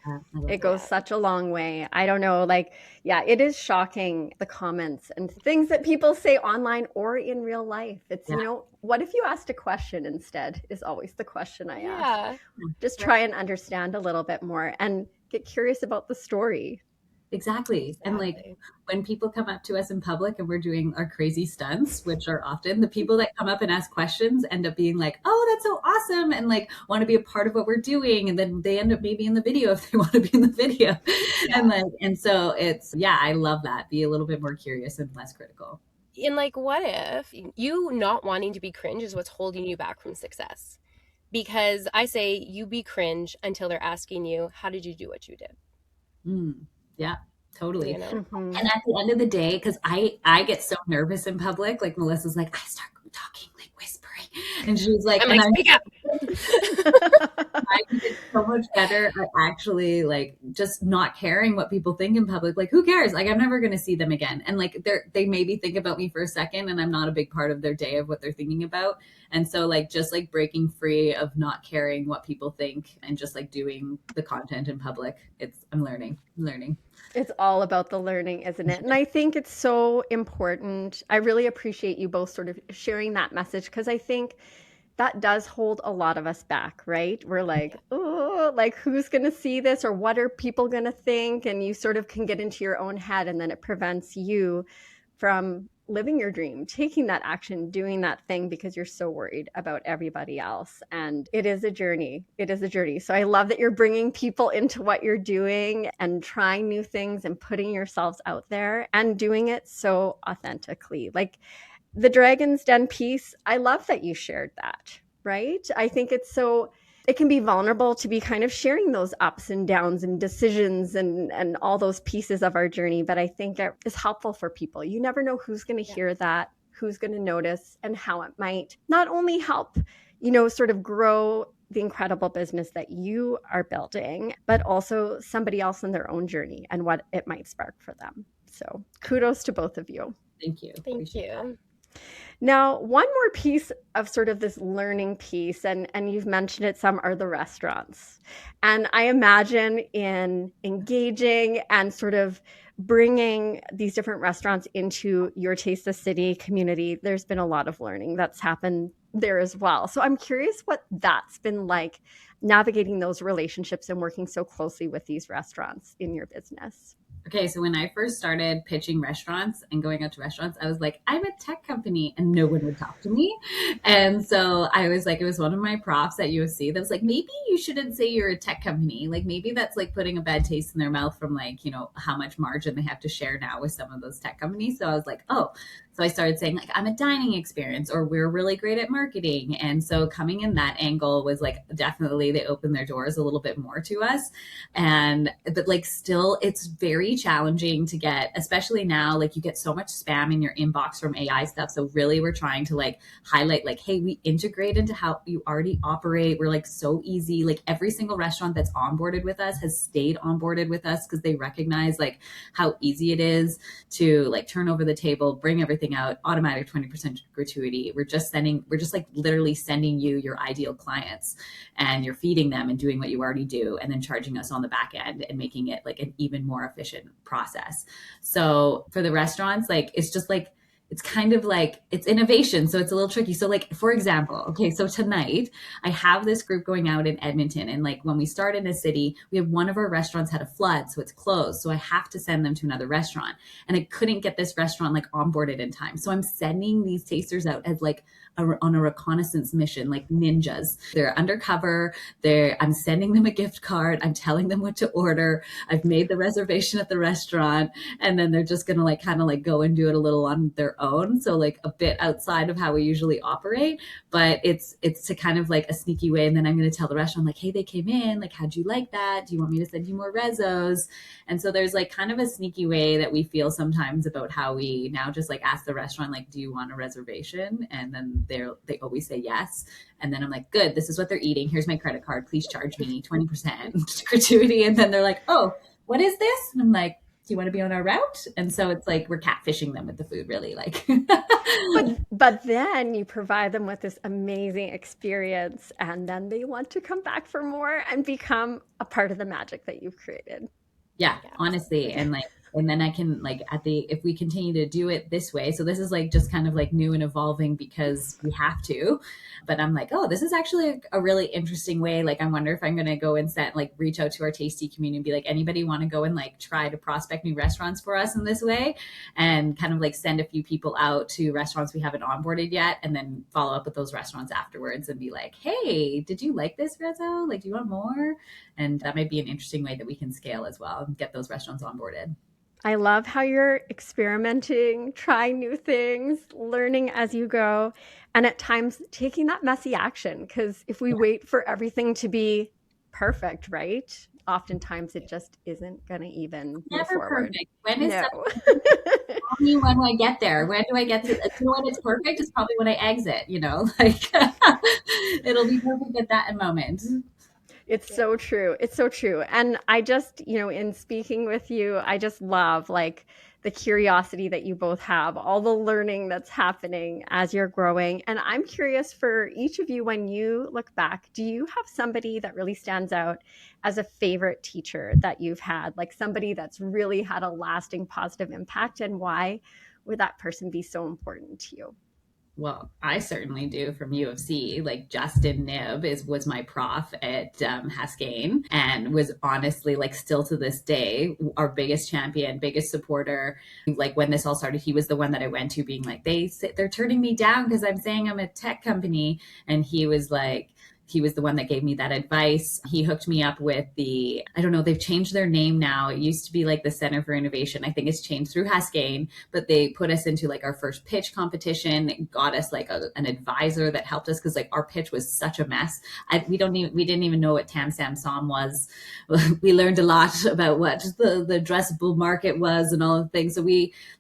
[SPEAKER 1] It goes such a long way. I don't know, like, yeah, it is shocking, the comments and things that people say online or in real life. It's, you know, what if you asked a question instead is always the question I ask. Just try and understand a little bit more and get curious about the story.
[SPEAKER 3] Exactly. And like when people come up to us in public and we're doing our crazy stunts, which are often the people that come up and ask questions end up being like, oh, that's so awesome, and like want to be a part of what we're doing. And then they end up maybe in the video if they want to be in the video. And so it's, I love that. Be a little bit more curious and less critical.
[SPEAKER 2] And like, what if you not wanting to be cringe is what's holding you back from success? Because I say you be cringe until they're asking you, how did you do what you did?
[SPEAKER 3] Yeah, totally.
[SPEAKER 2] You know?
[SPEAKER 3] And at the end of the day, because I get so nervous in public, like Melissa's like, I start talking like whispering, and she's like, I get so much better at actually like just not caring what people think in public. Like, who cares? Like, I'm never going to see them again. And like they maybe think about me for a second, and I'm not a big part of their day of what they're thinking about. And so like just like breaking free of not caring what people think and just like doing the content in public. I'm learning.
[SPEAKER 1] It's all about the learning, isn't it? And I think it's so important. I really appreciate you both sort of sharing that message, because I think that does hold a lot of us back, right? We're like, oh, like who's going to see this, or what are people going to think? And you sort of can get into your own head, and then it prevents you from living your dream, taking that action, doing that thing, because you're so worried about everybody else. And it is a journey. So I love that you're bringing people into what you're doing and trying new things and putting yourselves out there and doing it so authentically. Like the Dragon's Den piece, I love that you shared that, right? I think it can be vulnerable to be kind of sharing those ups and downs and decisions and all those pieces of our journey. But I think it is helpful for people. You never know who's going to hear that, who's going to notice, and how it might not only help, sort of grow the incredible business that you are building, but also somebody else in their own journey and what it might spark for them. So kudos to both of you.
[SPEAKER 3] Thank you.
[SPEAKER 2] Thank you.
[SPEAKER 1] Now, one more piece of sort of this learning piece, and you've mentioned it some, are the restaurants. And I imagine in engaging and sort of bringing these different restaurants into your Taste the City community, there's been a lot of learning that's happened there as well. So I'm curious what that's been like, navigating those relationships and working so closely with these restaurants in your business.
[SPEAKER 3] Okay, so when I first started pitching restaurants and going out to restaurants, I was like, I'm a tech company, and no one would talk to me. And so I was like, it was one of my profs at USC that was like, maybe you shouldn't say you're a tech company. Like maybe that's like putting a bad taste in their mouth from like, how much margin they have to share now with some of those tech companies. So I was like, oh, so I started saying like, I'm a dining experience, or we're really great at marketing. And so coming in that angle was like, definitely they opened their doors a little bit more to us. But like still, it's very challenging to get, especially now, like you get so much spam in your inbox from AI stuff. So really we're trying to like highlight like, hey, we integrate into how you already operate. We're like so easy. Like every single restaurant that's onboarded with us has stayed onboarded with us because they recognize like how easy it is to like turn over the table, bring everything out, automatic 20% gratuity. We're just like literally sending you your ideal clients, and you're feeding them and doing what you already do, and then charging us on the back end and making it like an even more efficient process. So for the restaurants, like it's just like, it's kind of like, it's innovation. So it's a little tricky. So like, for example, okay, so tonight I have this group going out in Edmonton. And like when we start in a city, we have one of our restaurants had a flood, so it's closed. So I have to send them to another restaurant. And I couldn't get this restaurant like onboarded in time. So I'm sending these tasters out as like on a reconnaissance mission, like ninjas. They're undercover. I'm sending them a gift card. I'm telling them what to order. I've made the reservation at the restaurant. And then they're just going to like kind of like go and do it a little on their own. So like a bit outside of how we usually operate, but it's to kind of like a sneaky way. And then I'm going to tell the restaurant like, hey, they came in, like, how'd you like that? Do you want me to send you more rezos? And so there's like kind of a sneaky way that we feel sometimes about how we now just like ask the restaurant, like, do you want a reservation? And then they always say yes. And then I'm like, good, this is what they're eating. Here's my credit card. Please charge me 20% gratuity. And then they're like, oh, what is this? And I'm like, do you want to be on our route? And so it's like we're catfishing them with the food, really. Like,
[SPEAKER 1] but then you provide them with this amazing experience, and then they want to come back for more and become a part of the magic that you've created.
[SPEAKER 3] Yeah, honestly. And then I can like if we continue to do it this way, so this is like just kind of like new and evolving because we have to, but I'm like, oh, this is actually a really interesting way. Like, I wonder if I'm going to go and reach out to our tasty community and be like, anybody want to go and like try to prospect new restaurants for us in this way, and kind of like send a few people out to restaurants we haven't onboarded yet, and then follow up with those restaurants afterwards and be like, hey, did you like this rezo? Like, do you want more? And that might be an interesting way that we can scale as well and get those restaurants onboarded.
[SPEAKER 1] I love how you're experimenting, trying new things, learning as you go, and at times taking that messy action. Because if we wait for everything to be perfect, right? Oftentimes it just isn't going to even move forward.
[SPEAKER 3] Perfect. When is when do I get there? When do I get to, when it's perfect? It's probably when I exit, like it'll be perfect at that moment.
[SPEAKER 1] It's so true. It's so true. And I just, in speaking with you, I just love like the curiosity that you both have, all the learning that's happening as you're growing. And I'm curious for each of you, when you look back, do you have somebody that really stands out as a favorite teacher that you've had, like somebody that's really had a lasting positive impact, and why would that person be so important to you?
[SPEAKER 3] Well, I certainly do from U of C. Like Justin Nib was my prof at Haskayne, and was honestly like still to this day our biggest champion, biggest supporter. Like when this all started, he was the one that I went to being like, they're turning me down because I'm saying I'm a tech company. And he was like, he was the one that gave me that advice. He hooked me up with I don't know, they've changed their name now. It used to be like the Center for Innovation. I think it's changed through Haskayne, but they put us into like our first pitch competition. It got us like an advisor that helped us because like our pitch was such a mess. We didn't even know what Tam Sam Som was. We learned a lot about what the addressable market was and all of the things. So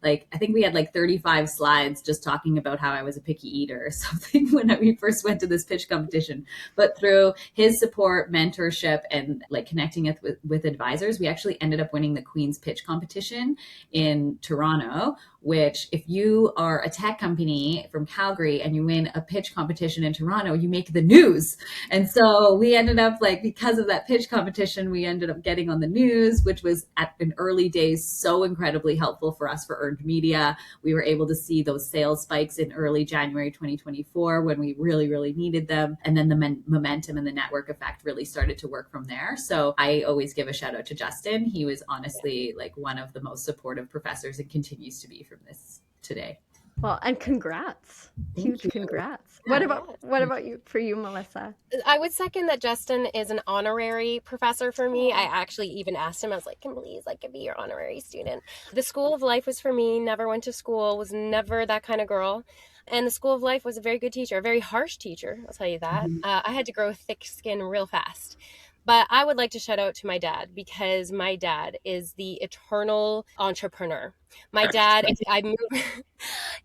[SPEAKER 3] I think we had like 35 slides just talking about how I was a picky eater or something when we first went to this pitch competition. But through his support, mentorship, and like connecting it with advisors, we actually ended up winning the Queen's Pitch competition in Toronto, which if you are a tech company from Calgary and you win a pitch competition in Toronto, you make the news. And so we ended up like, because of that pitch competition, we ended up getting on the news, which was in early days so incredibly helpful for us for earned media. We were able to see those sales spikes in early January 2024 when we really, really needed them. And then the momentum and the network effect really started to work from there. So I always give a shout out to Justin. He was honestly like one of the most supportive professors and continues to be from this today.
[SPEAKER 1] Well, and congrats. Huge congrats. Yeah. What about you, for you, Melissa?
[SPEAKER 2] I would second that Justin is an honorary professor for me. I actually even asked him, I was like, can please like be your honorary student. The School of Life was for me, never went to school, was never that kind of girl. And the School of Life was a very good teacher, a very harsh teacher, I'll tell you that. I had to grow thick skin real fast. But I would like to shout out to my dad, because my dad is the eternal entrepreneur. My dad,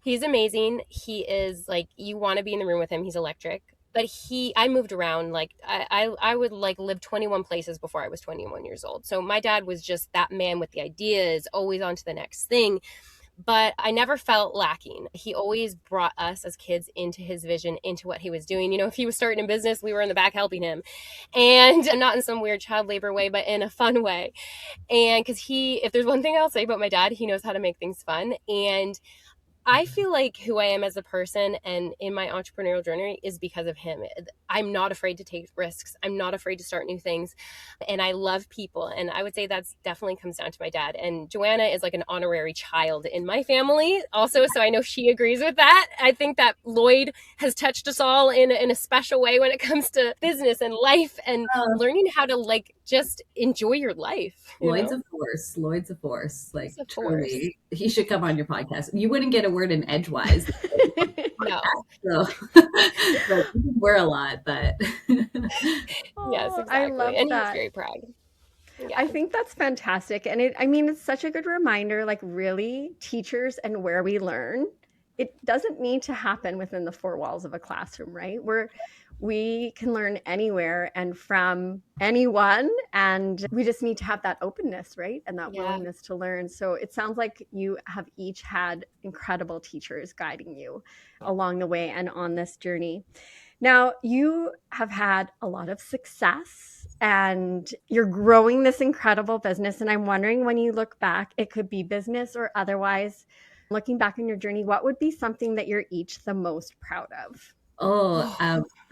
[SPEAKER 2] he's amazing. He is like, you want to be in the room with him. He's electric. But I moved around. Like I would like live 21 places before I was 21 years old. So my dad was just that man with the ideas, always on to the next thing. But I never felt lacking. He always brought us as kids into his vision, into what he was doing. You know, if he was starting a business, we were in the back helping him. And not in some weird child labor way, but in a fun way. And because if there's one thing I'll say about my dad, he knows how to make things fun. And I feel like who I am as a person and in my entrepreneurial journey is because of him. I'm not afraid to take risks. I'm not afraid to start new things. And I love people. And I would say that's definitely comes down to my dad. And Joanna is like an honorary child in my family also. So I know she agrees with that. I think that Lloyd has touched us all in a special way when it comes to business and life and learning how to like just enjoy your life.
[SPEAKER 3] Lloyd's a force. Lloyd's a force. Like truly, he should come on your podcast. You wouldn't get a word in edgewise.
[SPEAKER 2] No.
[SPEAKER 3] So, but we're a lot, but
[SPEAKER 2] yes, exactly.
[SPEAKER 1] I love
[SPEAKER 2] and
[SPEAKER 1] that.
[SPEAKER 2] He's very proud.
[SPEAKER 1] Yeah. I think that's fantastic. And it's such a good reminder, like really teachers and where we learn, it doesn't need to happen within the four walls of a classroom, right? We can learn anywhere and from anyone, and we just need to have that openness, right? And that willingness to learn. So it sounds like you have each had incredible teachers guiding you along the way and on this journey. Now, you have had a lot of success and you're growing this incredible business. And I'm wondering, when you look back, it could be business or otherwise, looking back on your journey, what would be something that you're each the most proud of?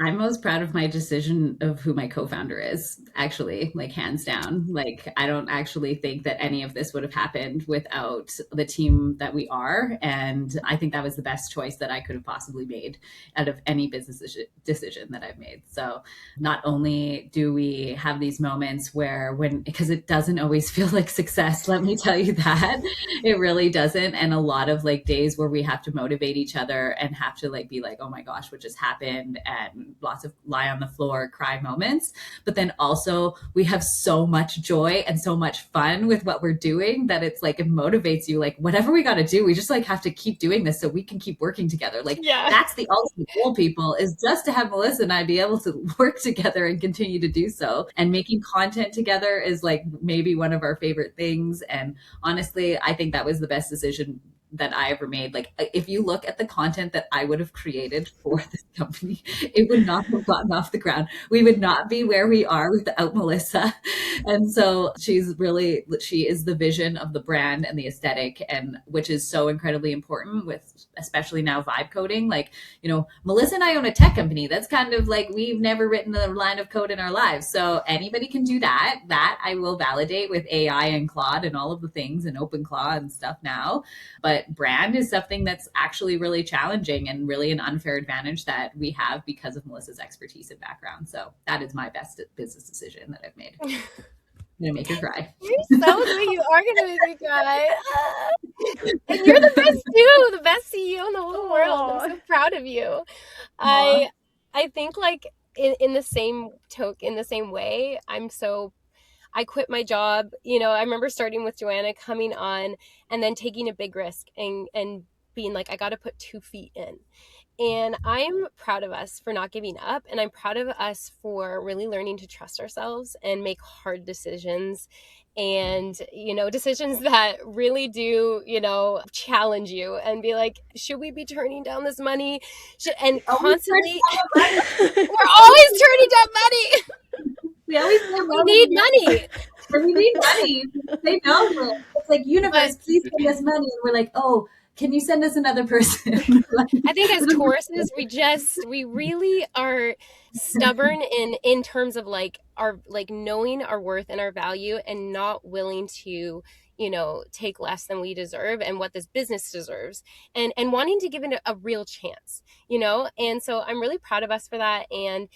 [SPEAKER 3] I'm most proud of my decision of who my co-founder is, actually, like hands down. Like, I don't actually think that any of this would have happened without the team that we are. And I think that was the best choice that I could have possibly made out of any business decision that I've made. So not only do we have these moments because it doesn't always feel like success, let me tell you that. It really doesn't. And a lot of like days where we have to motivate each other and have to like be like, oh my gosh, what just happened? And lots of lie on the floor, cry moments. But then also we have so much joy and so much fun with what we're doing that it's like, it motivates you. Like whatever we got to do, we just like have to keep doing this so we can keep working together. Like that's the ultimate goal, people, is just to have Melissa and I be able to work together and continue to do so. And making content together is like maybe one of our favorite things. And honestly, I think that was the best decision that I ever made. Like if you look at the content that I would have created for this company, it would not have gotten off the ground. We would not be where we are without Melissa. And so she is the vision of the brand and the aesthetic, and which is so incredibly important with, especially now, vibe coding. Like, you know, Melissa and I own a tech company. That's kind of like, we've never written a line of code in our lives. So anybody can do that. That I will validate with AI and Claude and all of the things and OpenClaw and stuff now. But that brand is something that's actually really challenging and really an unfair advantage that we have because of Melissa's expertise and background. So that is my best business decision that I've made. I'm gonna make her cry.
[SPEAKER 2] You're so sweet. You are gonna make me cry. And you're the best too, the best CEO in the whole world. I'm so proud of you. I think like in the same way, I quit my job. I remember starting with Joanna, coming on, and then taking a big risk and being like, I got to put 2 feet in. And I'm proud of us for not giving up. And I'm proud of us for really learning to trust ourselves and make hard decisions, and, decisions that really do, challenge you and be like, should we be turning down this money? And constantly, we're always turning down money.
[SPEAKER 3] We always
[SPEAKER 2] need money.
[SPEAKER 3] We need money. They know it. It's like, universe, please send us money. And we're like, oh, can you send us another person?
[SPEAKER 2] I think as Tauruses, we really are stubborn in terms of like our, like, knowing our worth and our value, and not willing to, take less than we deserve and what this business deserves, and wanting to give it a real chance, and so I'm really proud of us for that. And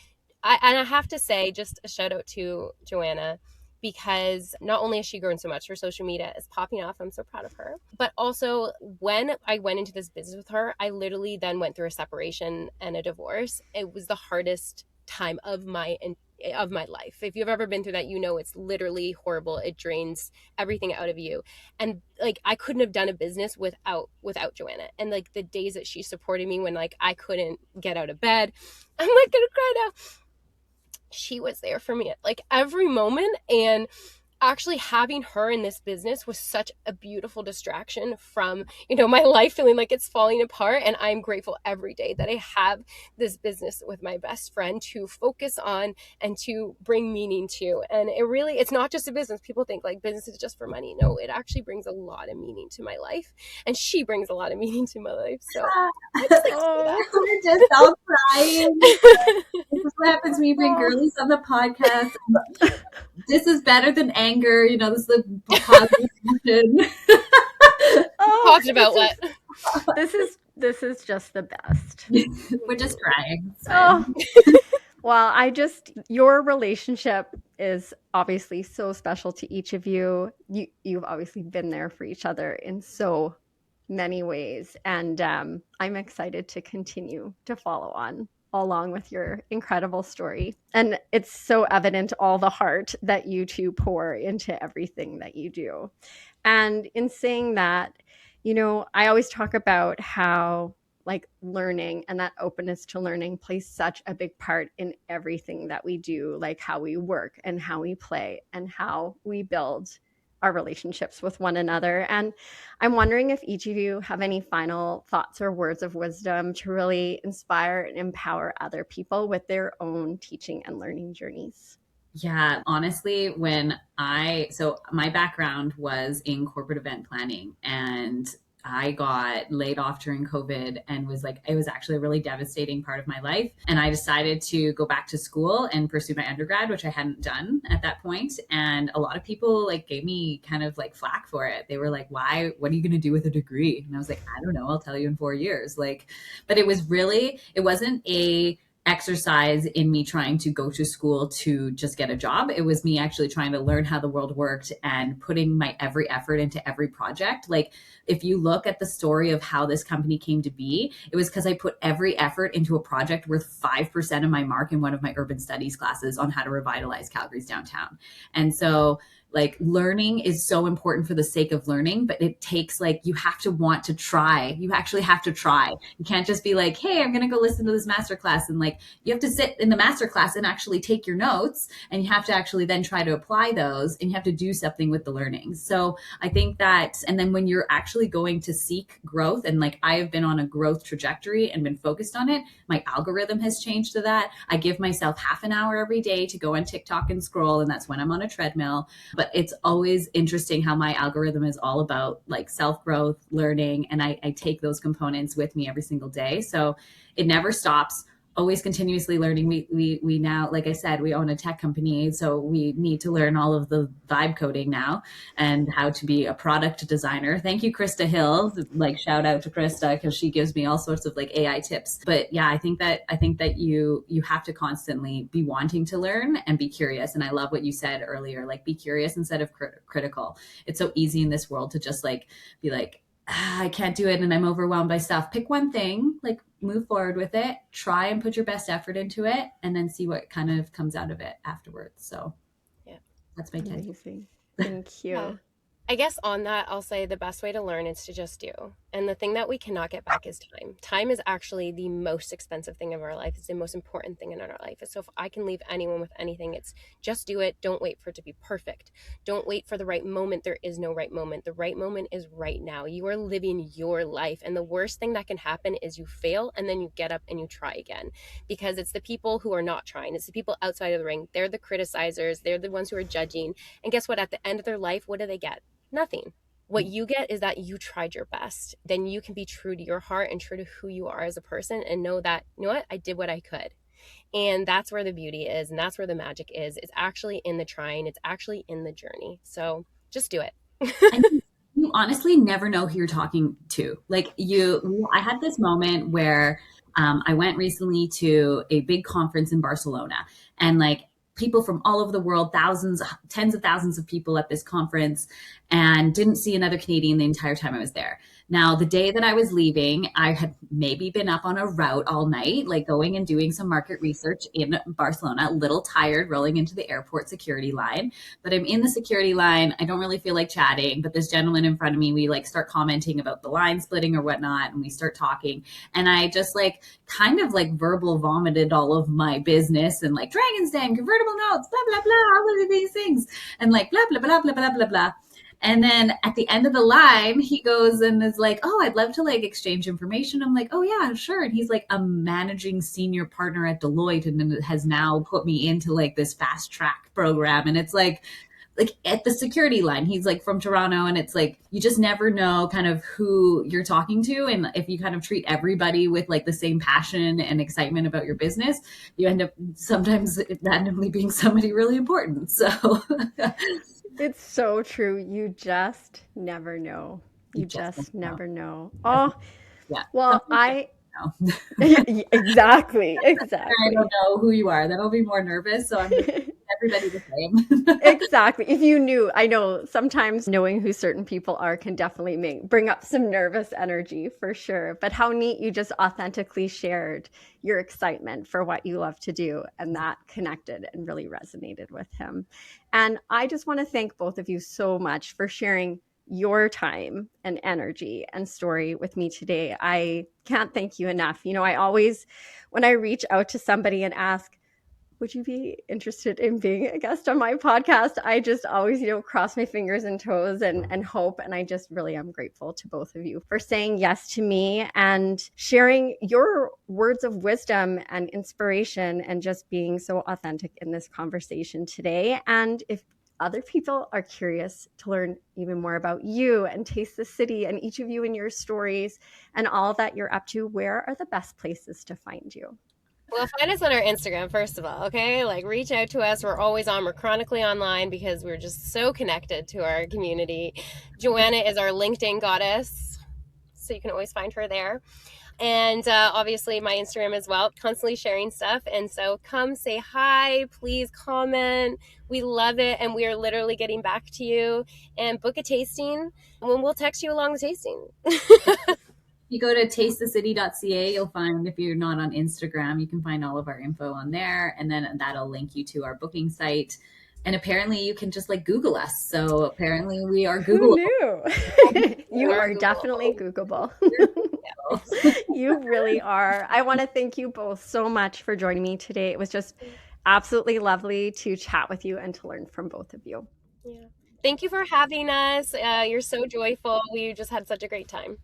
[SPEAKER 2] I have to say, just a shout out to Joanna, because not only has she grown so much, her social media is popping off. I'm so proud of her. But also, when I went into this business with her, I literally then went through a separation and a divorce. It was the hardest time of my life. If you've ever been through that, it's literally horrible. It drains everything out of you. And like, I couldn't have done a business without Joanna. And like, the days that she supported me when like I couldn't get out of bed, I'm like gonna cry now. She was there for me at like every moment, and actually having her in this business was such a beautiful distraction from, my life feeling like it's falling apart. And I'm grateful every day that I have this business with my best friend to focus on and to bring meaning to. And it's not just a business. People think like business is just for money. No, it actually brings a lot of meaning to my life, and she brings a lot of meaning to my life. So I just like to say that.
[SPEAKER 3] We're just all crying. This is what happens when you bring girlies on the podcast. This is better than anger. This is the positive emotion.
[SPEAKER 2] Talked about what?
[SPEAKER 1] This is just the best.
[SPEAKER 3] We're just crying.
[SPEAKER 1] Well, your relationship is obviously so special to each of you. You've obviously been there for each other in so many ways. And I'm excited to continue to follow on along with your incredible story. And it's so evident all the heart that you two pour into everything that you do. And in saying that, I always talk about how like learning and that openness to learning plays such a big part in everything that we do, like how we work and how we play and how we build our relationships with one another. And I'm wondering if each of you have any final thoughts or words of wisdom to really inspire and empower other people with their own teaching and learning journeys.
[SPEAKER 3] Yeah, honestly, so my background was in corporate event planning, and I got laid off during COVID, and it was actually a really devastating part of my life. And I decided to go back to school and pursue my undergrad, which I hadn't done at that point. And a lot of people gave me kind of flack for it. They were like, why, what are you going to do with a degree? And I was like, I don't know, I'll tell you in 4 years. But it wasn't a exercise in me trying to go to school to just get a job. It was me actually trying to learn how the world worked and putting my every effort into every project. If you look at the story of how this company came to be, it was because I put every effort into a project worth 5% of my mark in one of my urban studies classes on how to revitalize Calgary's downtown. And so learning is so important for the sake of learning, but it takes you have to want to try. You actually have to try. You can't just be like, hey, I'm going to go listen to this masterclass. And you have to sit in the masterclass and actually take your notes, and you have to actually then try to apply those, and you have to do something with the learnings. So I think that, and then when you're actually going to seek growth, and I have been on a growth trajectory and been focused on it, my algorithm has changed to that. I give myself half an hour every day to go on TikTok and scroll, and that's when I'm on a treadmill. But it's always interesting how my algorithm is all about self-growth, learning, and I take those components with me every single day. So it never stops. always continuously learning. We now, like I said, we own a tech company, so we need to learn all of the vibe coding now and how to be a product designer. Thank you, Krista Hill. Like, shout out to Krista, because she gives me all sorts of like AI tips. But yeah, I think that you have to constantly be wanting to learn and be curious. And I love what you said earlier, like be curious instead of critical. It's so easy in this world to just like be like, I can't do it and I'm overwhelmed by stuff. Pick one thing, like move forward with it, try and put your best effort into it, and then see what kind of comes out of it afterwards. So
[SPEAKER 2] yeah,
[SPEAKER 3] that's my 10.
[SPEAKER 1] Amazing. Thank you.
[SPEAKER 2] Yeah. I guess on that, I'll say the best way to learn is to just do. And the thing that we cannot get back is time. Time is actually the most expensive thing of our life. It's the most important thing in our life. So if I can leave anyone with anything, it's just do it. Don't wait for it to be perfect. Don't wait for the right moment. There is no right moment. The right moment is right now. You are living your life. And the worst thing that can happen is you fail and then you get up and you try again. Because it's the people who are not trying. It's the people outside of the ring. They're the criticizers. They're the ones who are judging. And guess what? At the end of their life, what do they get? Nothing. What you get is that you tried your best. Then you can be true to your heart and true to who you are as a person and know that, you know what, I did what I could. And that's where the beauty is. And that's where the magic is. It's actually in the trying. It's actually in the journey. So just do it.
[SPEAKER 3] You honestly never know who you're talking to. Like I had this moment where I went recently to a big conference in Barcelona, and like people from all over the world, thousands, tens of thousands of people at this conference, and didn't see another Canadian the entire time I was there. Now, the day that I was leaving, I had maybe been up on a route all night, like going and doing some market research in Barcelona, a little tired, rolling into the airport security line. But I'm in the security line. I don't really feel like chatting, but this gentleman in front of me, we like start commenting about the line splitting or whatnot, and we start talking. And I just like kind of like verbal vomited all of my business and like Dragon's Den, convertible notes, blah, blah, blah, all of these things. And like blah, blah, blah, blah, blah, blah, blah. And then at the end of the line, he goes and is like, oh, I'd love to like exchange information. I'm like, oh yeah, sure. And he's like a managing senior partner at Deloitte and has now put me into like this fast track program. And it's like at the security line, he's like from Toronto, and it's like, you just never know kind of who you're talking to. And if you kind of treat everybody with like the same passion and excitement about your business, you end up sometimes randomly being somebody really important. So
[SPEAKER 1] It's so true. You just never know. You just never know. Oh,
[SPEAKER 3] yeah.
[SPEAKER 1] well, exactly.
[SPEAKER 3] I don't know who you are. That'll be more nervous. So I'm just everybody the same.
[SPEAKER 1] Exactly. If you knew, I know sometimes knowing who certain people are can definitely bring up some nervous energy for sure. But how neat you just authentically shared your excitement for what you love to do. And that connected and really resonated with him. And I just want to thank both of you so much for sharing your time and energy and story with me today. I can't thank you enough. You know, I always, when I reach out to somebody and ask, would you be interested in being a guest on my podcast? I just always, cross my fingers and toes and hope. And I just really am grateful to both of you for saying yes to me and sharing your words of wisdom and inspiration and just being so authentic in this conversation today. And if other people are curious to learn even more about you and Taste the City and each of you and your stories and all that you're up to, where are the best places to find you?
[SPEAKER 2] Well, find us on our Instagram, first of all, okay? Like, reach out to us. We're always on. We're chronically online because we're just so connected to our community. Joanna is our LinkedIn goddess, so you can always find her there. And obviously my Instagram as well, constantly sharing stuff. And so come say hi, please comment. We love it. And we are literally getting back to you, and book a tasting when we'll text you along the tasting.
[SPEAKER 3] You go to tastethecity.ca, you'll find, if you're not on Instagram, you can find all of our info on there, and then that'll link you to our booking site. And apparently you can just like Google us. So apparently we are Googleable.
[SPEAKER 1] Who knew? You are definitely Googleable. You really are. I want to thank you both so much for joining me today. It was just absolutely lovely to chat with you and to learn from both of you.
[SPEAKER 2] Yeah. Thank you for having us. You're so joyful. We just had such a great time.